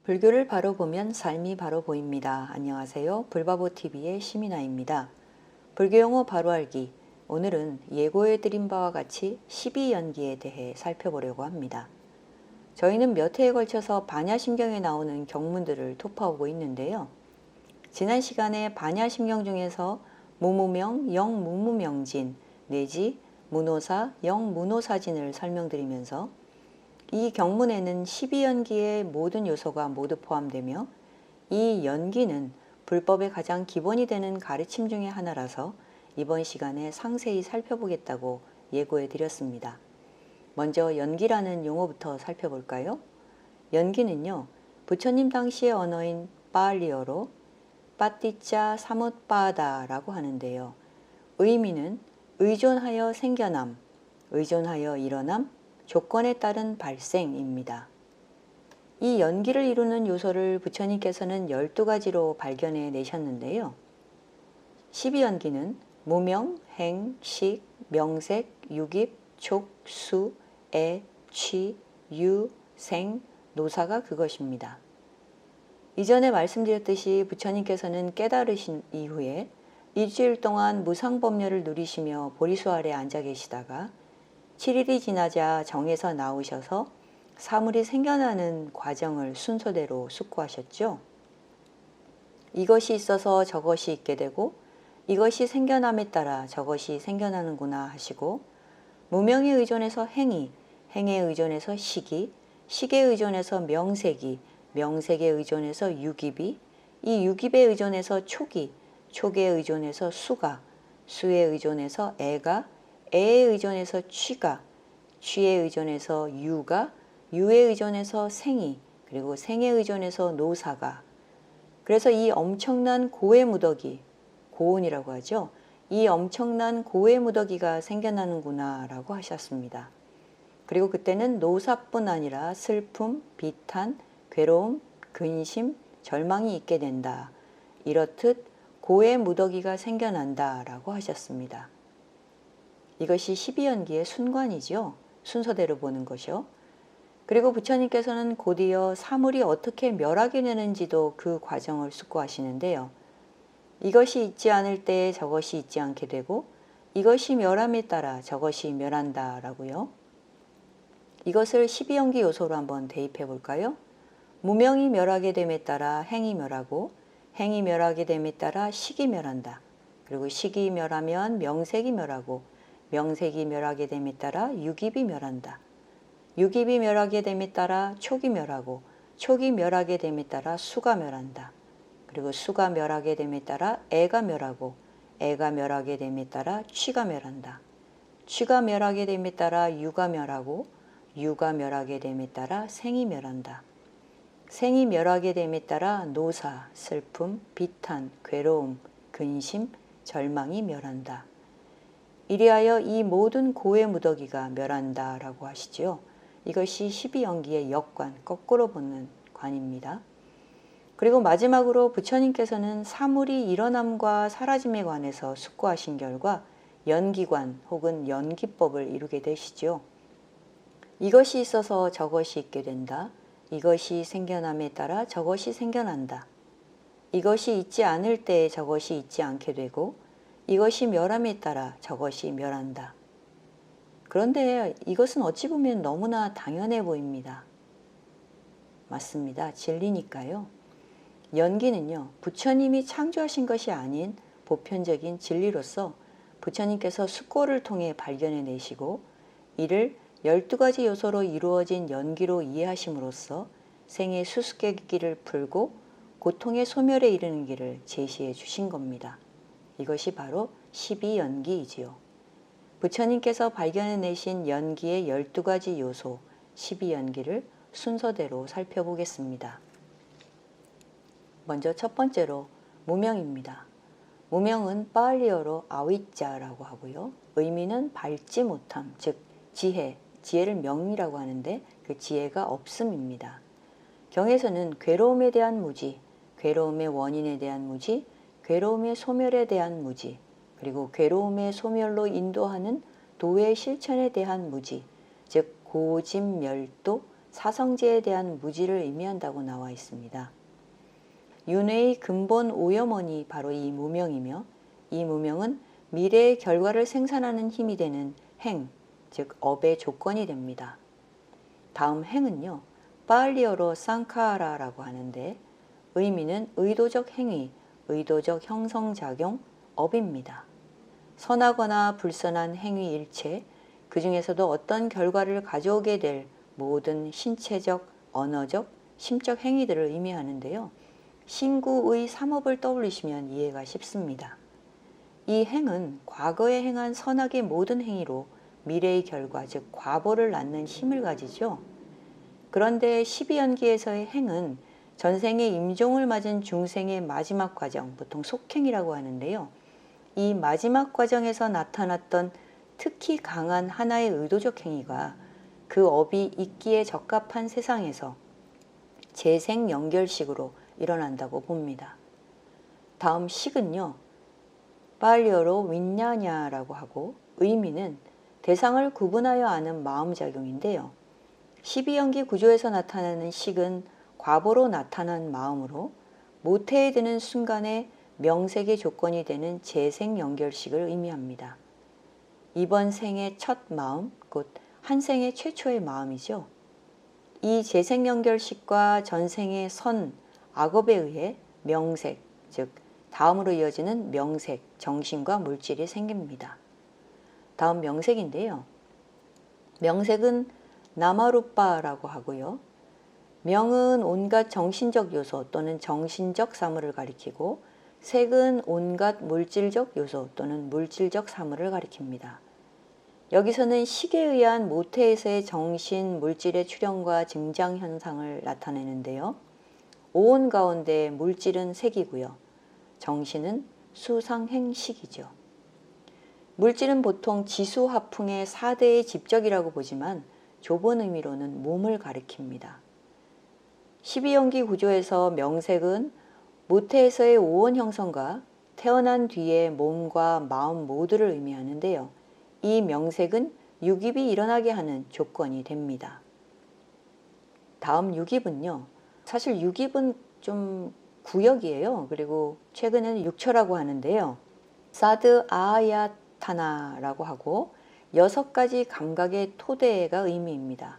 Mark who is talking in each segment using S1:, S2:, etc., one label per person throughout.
S1: 불교를 바로 보면 삶이 바로 보입니다. 안녕하세요. 불바보TV의 시민아입니다. 불교 용어 바로 알기. 오늘은 예고해드린 바와 같이 12연기에 대해 살펴보려고 합니다. 저희는 몇 회에 걸쳐서 반야심경에 나오는 경문들을 토파오고 있는데요. 지난 시간에 반야심경 중에서 무무명, 영무무명진 내지 무노사, 영무노사진을 설명드리면서 이 경문에는 12연기의 모든 요소가 모두 포함되며 이 연기는 불법의 가장 기본이 되는 가르침 중의 하나라서 이번 시간에 상세히 살펴보겠다고 예고해 드렸습니다. 먼저 연기라는 용어부터 살펴볼까요? 연기는요, 부처님 당시의 언어인 빨리어로 빠띠짜 사뭇빠다라고 하는데요. 의미는 의존하여 생겨남, 의존하여 일어남, 조건에 따른 발생입니다. 이 연기를 이루는 요소를 부처님께서는 12가지로 발견해 내셨는데요. 12연기는 무명, 행, 식, 명색, 유깁, 촉, 수, 애, 취, 유, 생, 노사가 그것입니다. 이전에 말씀드렸듯이 부처님께서는 깨달으신 이후에 일주일 동안 무상법녀를 누리시며 보리수 아래 앉아 계시다가 7일이 지나자 정에서 나오셔서 사물이 생겨나는 과정을 순서대로 숙고하셨죠. 이것이 있어서 저것이 있게 되고 이것이 생겨남에 따라 저것이 생겨나는구나 하시고 무명에 의존해서 행이, 행에 의존해서 식이, 식에 의존해서 명색이, 명색에 의존해서 유깁이, 이 유깁에 의존해서 촉이, 촉에 의존해서 수가, 수에 의존해서 애가, 애에 의존해서 취가, 취에 의존해서 유가, 유에 의존해서 생이, 그리고 생에 의존해서 노사가. 그래서 이 엄청난 고의 무더기, 고온이라고 하죠. 이 엄청난 고의 무더기가 생겨나는구나 라고 하셨습니다. 그리고 그때는 노사뿐 아니라 슬픔, 비탄, 괴로움, 근심, 절망이 있게 된다. 이렇듯 고의 무더기가 생겨난다 라고 하셨습니다. 이것이 12연기의 순관이죠. 순서대로 보는 것이요. 그리고 부처님께서는 곧이어 사물이 어떻게 멸하게 되는지도 그 과정을 숙고하시는데요. 이것이 있지 않을 때에 저것이 있지 않게 되고 이것이 멸함에 따라 저것이 멸한다 라고요. 이것을 12연기 요소로 한번 대입해 볼까요? 무명이 멸하게 됨에 따라 행이 멸하고 행이 멸하게 됨에 따라 식이 멸한다. 그리고 식이 멸하면 명색이 멸하고 명색이 멸하게 됨에 따라 유깁이 멸한다. 유깁이 멸하게 됨에 따라 촉이 멸하고 촉이 멸하게 됨에 따라 수가 멸한다. 그리고 수가 멸하게 됨에 따라 애가 멸하고 애가 멸하게 됨에 따라 취가 멸한다. 취가 멸하게 됨에 따라 유가 멸하고 유가 멸하게 됨에 따라 생이 멸한다. 생이 멸하게 됨에 따라 노사, 슬픔, 비탄, 괴로움, 근심, 절망이 멸한다. 이리하여 이 모든 고의 무더기가 멸한다 라고 하시지요. 이것이 12연기의 역관, 거꾸로 보는 관입니다. 그리고 마지막으로 부처님께서는 사물이 일어남과 사라짐에 관해서 숙고하신 결과 연기관 혹은 연기법을 이루게 되시죠. 이것이 있어서 저것이 있게 된다. 이것이 생겨남에 따라 저것이 생겨난다. 이것이 있지 않을 때에 저것이 있지 않게 되고 이것이 멸함에 따라 저것이 멸한다. 그런데 이것은 어찌 보면 너무나 당연해 보입니다. 맞습니다. 진리니까요. 연기는요, 부처님이 창조하신 것이 아닌 보편적인 진리로서 부처님께서 숙고를 통해 발견해 내시고 이를 12가지 요소로 이루어진 연기로 이해하심으로써 생의 수수께끼를 풀고 고통의 소멸에 이르는 길을 제시해 주신 겁니다. 이것이 바로 12연기이지요. 부처님께서 발견해 내신 연기의 12가지 요소 12연기를 순서대로 살펴보겠습니다. 먼저 첫 번째로 무명입니다. 무명은 빨리어로 아위자라고 하고요. 의미는 밟지 못함, 즉 지혜, 지혜를 명이라고 하는데 그 지혜가 없음입니다. 경에서는 괴로움에 대한 무지, 괴로움의 원인에 대한 무지, 괴로움의 소멸에 대한 무지, 그리고 괴로움의 소멸로 인도하는 도의 실천에 대한 무지, 즉 고짐멸도 사성제에 대한 무지를 의미한다고 나와 있습니다. 윤회의 근본 오염원이 바로 이 무명이며 이 무명은 미래의 결과를 생산하는 힘이 되는 행, 즉 업의 조건이 됩니다. 다음 행은요, 파알리어로 쌍카라라고 하는데 의미는 의도적 행위, 의도적 형성작용, 업입니다. 선하거나 불선한 행위 일체, 그 중에서도 어떤 결과를 가져오게 될 모든 신체적, 언어적, 심적 행위들을 의미하는데요. 신구의 삼업을 떠올리시면 이해가 쉽습니다. 이 행은 과거에 행한 선악의 모든 행위로 미래의 결과, 즉 과보를 낳는 힘을 가지죠. 그런데 12연기에서의 행은 전생에 임종을 맞은 중생의 마지막 과정, 보통 속행이라고 하는데요. 이 마지막 과정에서 나타났던 특히 강한 하나의 의도적 행위가 그 업이 있기에 적합한 세상에서 재생 연결식으로 일어난다고 봅니다. 다음 식은요, 파알리어로 윈냐냐라고 하고 의미는 대상을 구분하여 아는 마음작용인데요. 12연기 구조에서 나타나는 식은 과보로 나타난 마음으로 모태에 드는 순간에 명색의 조건이 되는 재생 연결식을 의미합니다. 이번 생의 첫 마음, 곧 한 생의 최초의 마음이죠. 이 재생 연결식과 전생의 선, 악업에 의해 명색, 즉 다음으로 이어지는 명색, 정신과 물질이 생깁니다. 다음 명색인데요. 명색은 나마루빠라고 하고요. 명은 온갖 정신적 요소 또는 정신적 사물을 가리키고 색은 온갖 물질적 요소 또는 물질적 사물을 가리킵니다. 여기서는 식에 의한 모태에서의 정신, 물질의 출현과 증장 현상을 나타내는데요. 오온 가운데 물질은 색이고요. 정신은 수상행식이죠. 물질은 보통 지수화풍의 4대의 집적이라고 보지만 좁은 의미로는 몸을 가리킵니다. 12연기 구조에서 명색은 모태에서의 오온 형성과 태어난 뒤의 몸과 마음 모두를 의미하는데요. 이 명색은 육입이 일어나게 하는 조건이 됩니다. 다음 육입은요. 사실 육입은 좀 구역이에요. 그리고 최근에는 육처라고 하는데요. 사드 아야타나라고 하고 6가지 감각의 토대가 의미입니다.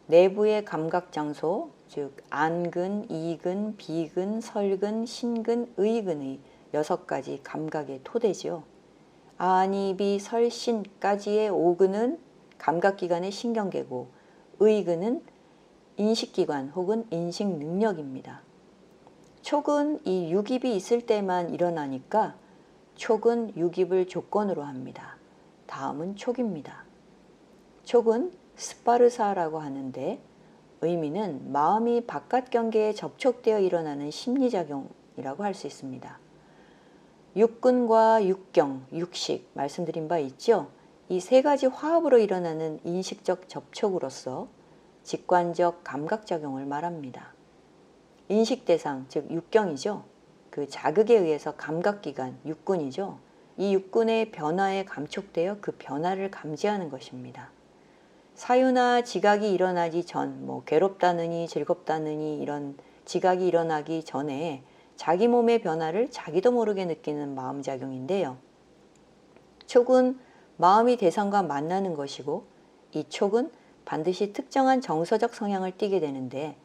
S1: 내부의 감각 장소, 즉 안근, 이근, 비근, 설근, 신근, 의근의 6가지 감각의 토대지요. 아니, 비, 설, 신까지의 5근은 감각기관의 신경계고 의근은 인식기관 혹은 인식 능력입니다. 촉은 이 육입이 있을 때만 일어나니까 촉은 육입을 조건으로 합니다. 다음은 촉입니다. 촉은 스파르사라고 하는데 의미는 마음이 바깥 경계에 접촉되어 일어나는 심리작용이라고 할 수 있습니다. 육근과 육경, 육식 말씀드린 바 있죠. 이 3가지 화합으로 일어나는 인식적 접촉으로서 직관적 감각작용을 말합니다. 인식대상, 즉 육경이죠. 그 자극에 의해서 감각기관, 육근이죠. 이 육근의 변화에 감촉되어 그 변화를 감지하는 것입니다. 사유나 지각이 일어나기 전, 괴롭다느니 즐겁다느니 이런 지각이 일어나기 전에 자기 몸의 변화를 자기도 모르게 느끼는 마음작용인데요. 촉은 마음이 대상과 만나는 것이고 이 촉은 반드시 특정한 정서적 성향을 띠게 되는데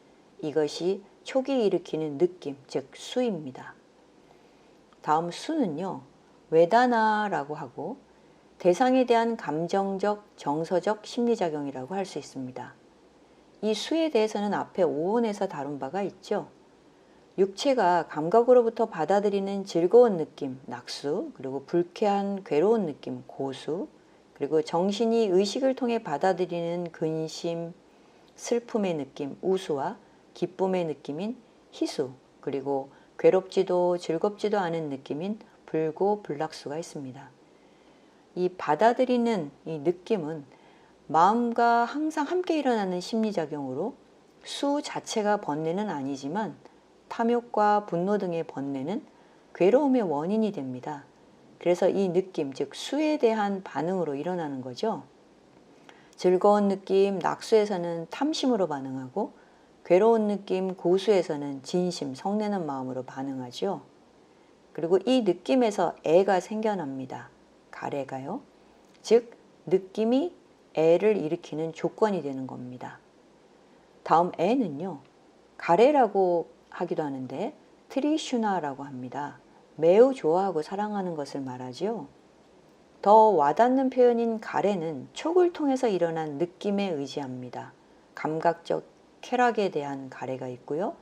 S1: 이것이 촉이 일으키는 느낌, 즉 수입니다. 다음 수는요. 웨다나라고 하고 대상에 대한 감정적, 정서적 심리작용이라고 할 수 있습니다. 이 수에 대해서는 앞에 5원에서 다룬 바가 있죠. 육체가 감각으로부터 받아들이는 즐거운 느낌, 낙수, 그리고 불쾌한 괴로운 느낌, 고수, 그리고 정신이 의식을 통해 받아들이는 근심, 슬픔의 느낌, 우수와 기쁨의 느낌인 희수, 그리고 괴롭지도 즐겁지도 않은 느낌인 불고, 불락수가 있습니다. 이 받아들이는 이 느낌은 마음과 항상 함께 일어나는 심리작용으로 수 자체가 번뇌는 아니지만 탐욕과 분노 등의 번뇌는 괴로움의 원인이 됩니다. 그래서 이 느낌, 즉 수에 대한 반응으로 일어나는 거죠. 즐거운 느낌 낙수에서는 탐심으로 반응하고 괴로운 느낌 고수에서는 진심 성내는 마음으로 반응하죠. 그리고 이 느낌에서 애가 생겨납니다. 가래가요. 즉 느낌이 애를 일으키는 조건이 되는 겁니다. 다음 애는요. 가래라고 하기도 하는데 트리슈나라고 합니다. 매우 좋아하고 사랑하는 것을 말하죠. 더 와닿는 표현인 가래는 촉을 통해서 일어난 느낌에 의지합니다. 감각적 쾌락에 대한 가래가 있고요.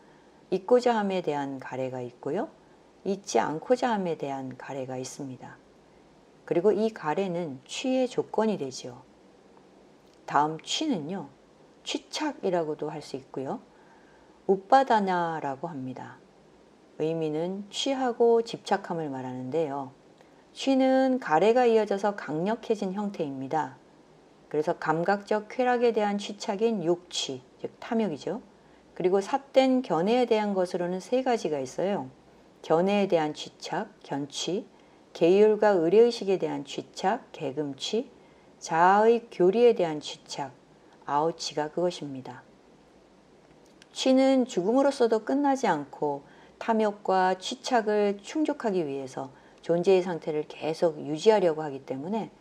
S1: 잊고자 함에 대한 가래가 있고요. 잊지 않고자 함에 대한 가래가 있습니다. 그리고 이 가래는 취의 조건이 되죠. 다음 취는요. 취착이라고도 할 수 있고요. 우빠다냐라고 합니다. 의미는 취하고 집착함을 말하는데요. 취는 가래가 이어져서 강력해진 형태입니다. 그래서 감각적 쾌락에 대한 취착인 욕취, 즉 탐욕이죠. 그리고 삿된 견해에 대한 것으로는 세 가지가 있어요. 견해에 대한 취착, 견취, 계율과 의례의식에 대한 취착, 계금취, 자아의 교리에 대한 취착, 아우치가 그것입니다. 취는 죽음으로써도 끝나지 않고 탐욕과 취착을 충족하기 위해서 존재의 상태를 계속 유지하려고 하기 때문에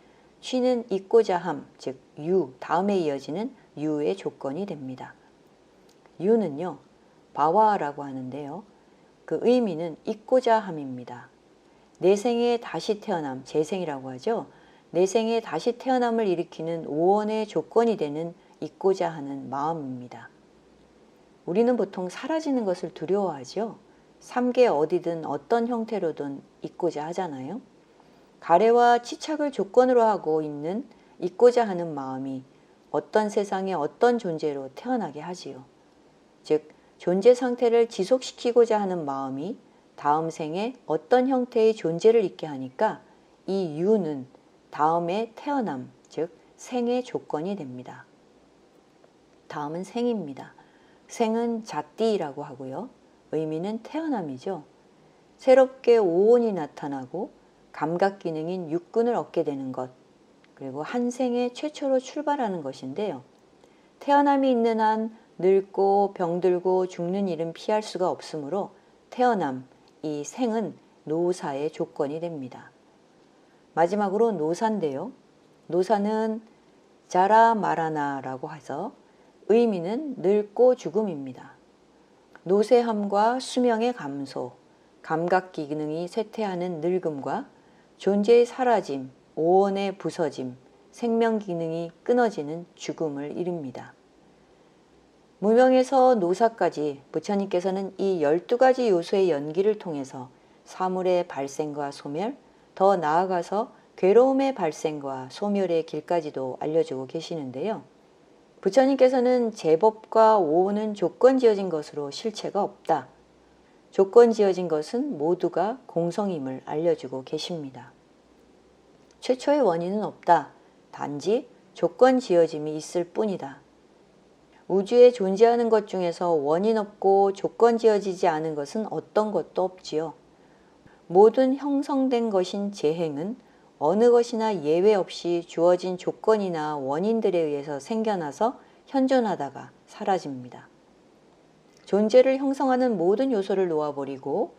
S1: 취는 잊고자 함, 즉 유, 다음에 이어지는 유의 조건이 됩니다. 유는요, 바와라고 하는데요. 그 의미는 잊고자 함입니다. 내 생에 다시 태어남, 재생이라고 하죠. 내 생에 다시 태어남을 일으키는 오원의 조건이 되는 잊고자 하는 마음입니다. 우리는 보통 사라지는 것을 두려워하죠. 삼계 어디든 어떤 형태로든 잊고자 하잖아요. 가래와 치착을 조건으로 하고 있는 잊고자 하는 마음이 어떤 세상에 어떤 존재로 태어나게 하지요. 즉 존재 상태를 지속시키고자 하는 마음이 다음 생에 어떤 형태의 존재를 잊게 하니까 이 유는 다음에 태어남, 즉 생의 조건이 됩니다. 다음은 생입니다. 생은 자띠라고 하고요. 의미는 태어남이죠. 새롭게 오온이 나타나고 감각 기능인 육근을 얻게 되는 것, 그리고 한 생에 최초로 출발하는 것인데요. 태어남이 있는 한 늙고 병들고 죽는 일은 피할 수가 없으므로 태어남, 이 생은 노사의 조건이 됩니다. 마지막으로 노사인데요. 노사는 자라 마라나라고 해서 의미는 늙고 죽음입니다. 노쇠함과 수명의 감소, 감각 기능이 쇠퇴하는 늙음과 존재의 사라짐, 오온의 부서짐, 생명 기능이 끊어지는 죽음을 이릅니다. 무명에서 노사까지 부처님께서는 이 12가지 요소의 연기를 통해서 사물의 발생과 소멸, 더 나아가서 괴로움의 발생과 소멸의 길까지도 알려주고 계시는데요. 부처님께서는 제법과 오온은 조건 지어진 것으로 실체가 없다. 조건 지어진 것은 모두가 공성임을 알려주고 계십니다. 최초의 원인은 없다. 단지 조건 지어짐이 있을 뿐이다. 우주에 존재하는 것 중에서 원인 없고 조건 지어지지 않은 것은 어떤 것도 없지요. 모든 형성된 것인 재행은 어느 것이나 예외 없이 주어진 조건이나 원인들에 의해서 생겨나서 현존하다가 사라집니다. 존재를 형성하는 모든 요소를 놓아버리고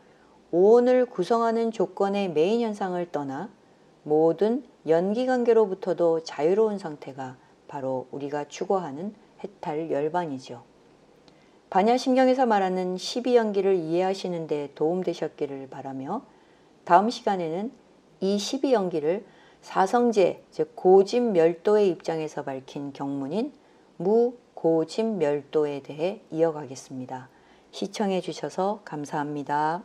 S1: 오온을 구성하는 조건의 메인 현상을 떠나 모든 연기관계로부터도 자유로운 상태가 바로 우리가 추구하는 해탈 열반이죠. 반야심경에서 말하는 12연기를 이해하시는 데 도움되셨기를 바라며 다음 시간에는 이 12연기를 사성제, 즉 고집멸도의 입장에서 밝힌 경문인 무고집멸도에 대해 이어가겠습니다. 시청해 주셔서 감사합니다.